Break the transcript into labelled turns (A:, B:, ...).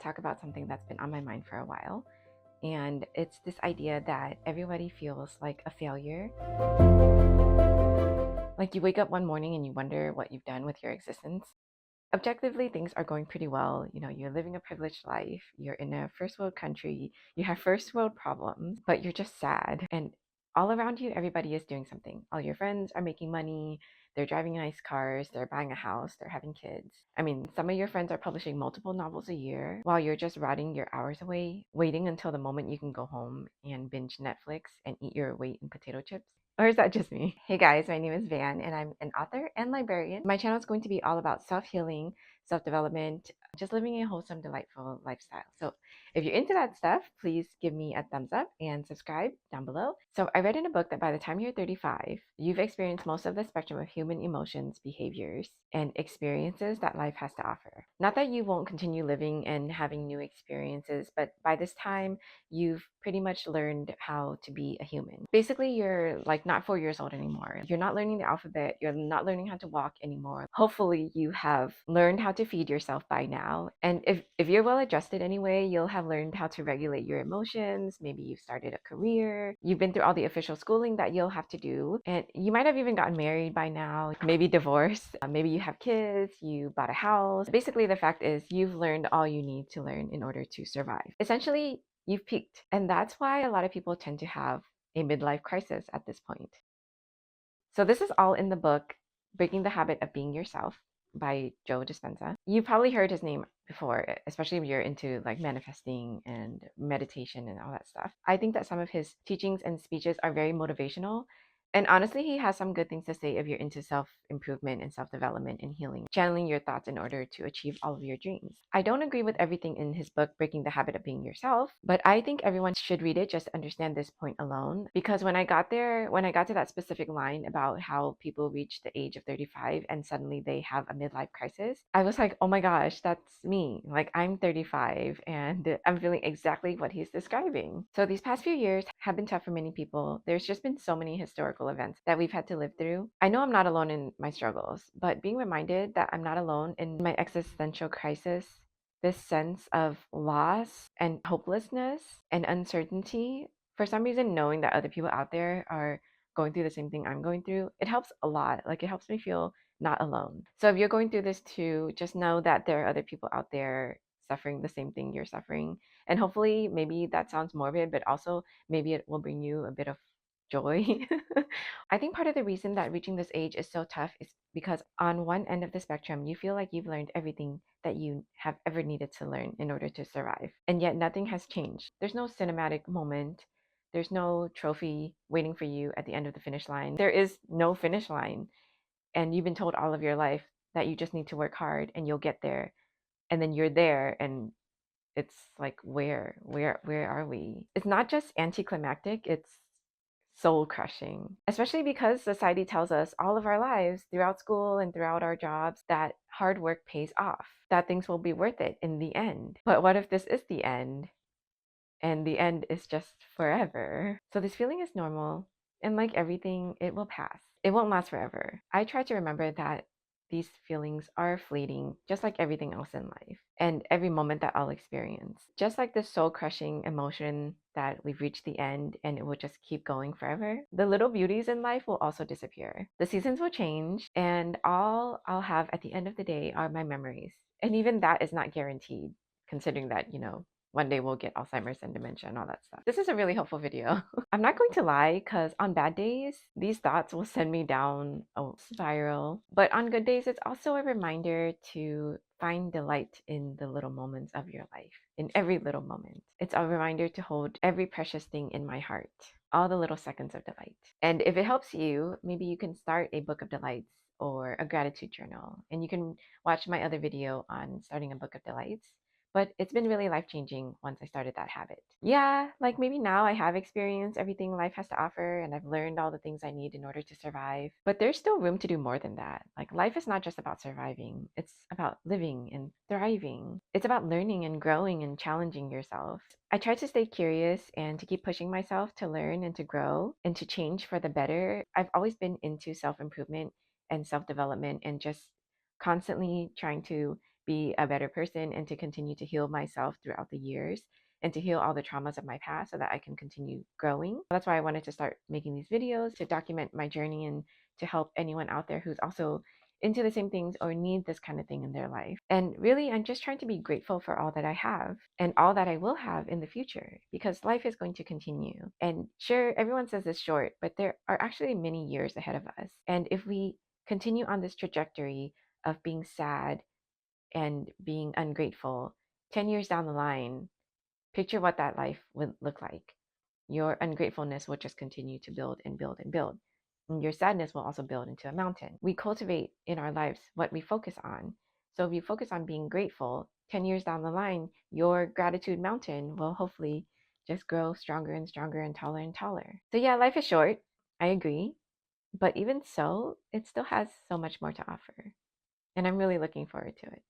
A: talk about something that's been on my mind for a while. And it's this idea that everybody feels like a failure. Like you wake up one morning and you wonder what you've done with your existence. Objectively, things are going pretty well. You know, you're living a privileged life, you're in a first world country, you have first world problems, but you're just sad. And all around you, everybody is doing something. All your friends are making money, they're driving nice cars, they're buying a house, they're having kids. I mean, some of your friends are publishing multiple novels a year while you're just rotting your hours away, waiting until the moment you can go home and binge Netflix and eat your weight in potato chips. Or is that just me? Hey guys, my name is Van and I'm an author and librarian. My channel is going to be all about self-healing, self-development, just living a wholesome, delightful lifestyle. So if you're into that stuff, please give me a thumbs up and subscribe down below. So I read in a book that by the time you're 35, you've experienced most of the spectrum of human emotions, behaviors, and experiences that life has to offer. Not that you won't continue living and having new experiences, but by this time, you've pretty much learned how to be a human. Basically, you're like not 4 years old anymore. You're not learning the alphabet. You're not learning how to walk anymore. Hopefully, you have learned how to feed yourself by now. And if you're well adjusted anyway, you'll have learned how to regulate your emotions. Maybe you've started a career. You've been through all the official schooling that you'll have to do. And you might have even gotten married by now, maybe divorced. Maybe you have kids, you bought a house. Basically, the fact is you've learned all you need to learn in order to survive. Essentially, you've peaked. And that's why a lot of people tend to have a midlife crisis at this point. So this is all in the book, Breaking the Habit of Being Yourself by Joe Dispenza. You've probably heard his name before, especially if you're into like manifesting and meditation and all that stuff. I think that some of his teachings and speeches are very motivational. And honestly, he has some good things to say if you're into self-improvement and self-development and healing, channeling your thoughts in order to achieve all of your dreams. I don't agree with everything in his book, Breaking the Habit of Being Yourself, but I think everyone should read it just to understand this point alone. Because when I got to that specific line about how people reach the age of 35 and suddenly they have a midlife crisis, I was like, oh my gosh, that's me. Like I'm 35 and I'm feeling exactly what he's describing. So these past few years have been tough for many people. There's just been so many historical events that we've had to live through. I know I'm not alone in my struggles, but being reminded that I'm not alone in my existential crisis, this sense of loss and hopelessness and uncertainty, for some reason, knowing that other people out there are going through the same thing I'm going through, it helps a lot. Like it helps me feel not alone. So if you're going through this too, just know that there are other people out there suffering the same thing you're suffering. And hopefully, maybe that sounds morbid, but also maybe it will bring you a bit of joy. I think part of the reason that reaching this age is so tough is because on one end of the spectrum, you feel like you've learned everything that you have ever needed to learn in order to survive. And yet nothing has changed. There's no cinematic moment. There's no trophy waiting for you at the end of the finish line. There is no finish line. And you've been told all of your life that you just need to work hard and you'll get there. And then you're there and it's like where are we? It's not just anticlimactic, it's soul crushing, especially because society tells us all of our lives throughout school and throughout our jobs that hard work pays off, that things will be worth it in the end. But what if this is the end and the end is just forever? So this feeling is normal, and like everything, it will pass. It won't last forever. I try to remember that these feelings are fleeting, just like everything else in life, and every moment that I'll experience. Just like the soul crushing emotion that we've reached the end and it will just keep going forever, the little beauties in life will also disappear. The seasons will change, and all I'll have at the end of the day are my memories. And even that is not guaranteed, considering that, one day we'll get Alzheimer's and dementia and all that stuff. This is a really helpful video. I'm not going to lie, because on bad days, these thoughts will send me down a spiral. But on good days, it's also a reminder to find delight in the little moments of your life, in every little moment. It's a reminder to hold every precious thing in my heart, all the little seconds of delight. And if it helps you, maybe you can start a book of delights or a gratitude journal. And you can watch my other video on starting a book of delights. But it's been really life-changing once I started that habit. Yeah, like maybe now I have experienced everything life has to offer and I've learned all the things I need in order to survive. But there's still room to do more than that. Like life is not just about surviving. It's about living and thriving. It's about learning and growing and challenging yourself. I try to stay curious and to keep pushing myself to learn and to grow and to change for the better. I've always been into self-improvement and self-development and just constantly trying to be a better person and to continue to heal myself throughout the years and to heal all the traumas of my past so that I can continue growing. That's why I wanted to start making these videos to document my journey and to help anyone out there who's also into the same things or need this kind of thing in their life. And really, I'm just trying to be grateful for all that I have and all that I will have in the future because life is going to continue. And sure, everyone says it's short, but there are actually many years ahead of us. And if we continue on this trajectory of being sad and being ungrateful, 10 years down the line, picture what that life would look like. Your ungratefulness will just continue to build and build and build. And your sadness will also build into a mountain. We cultivate in our lives what we focus on. So if you focus on being grateful, 10 years down the line, your gratitude mountain will hopefully just grow stronger and stronger and taller and taller. So yeah, life is short. I agree. But even so, it still has so much more to offer. And I'm really looking forward to it.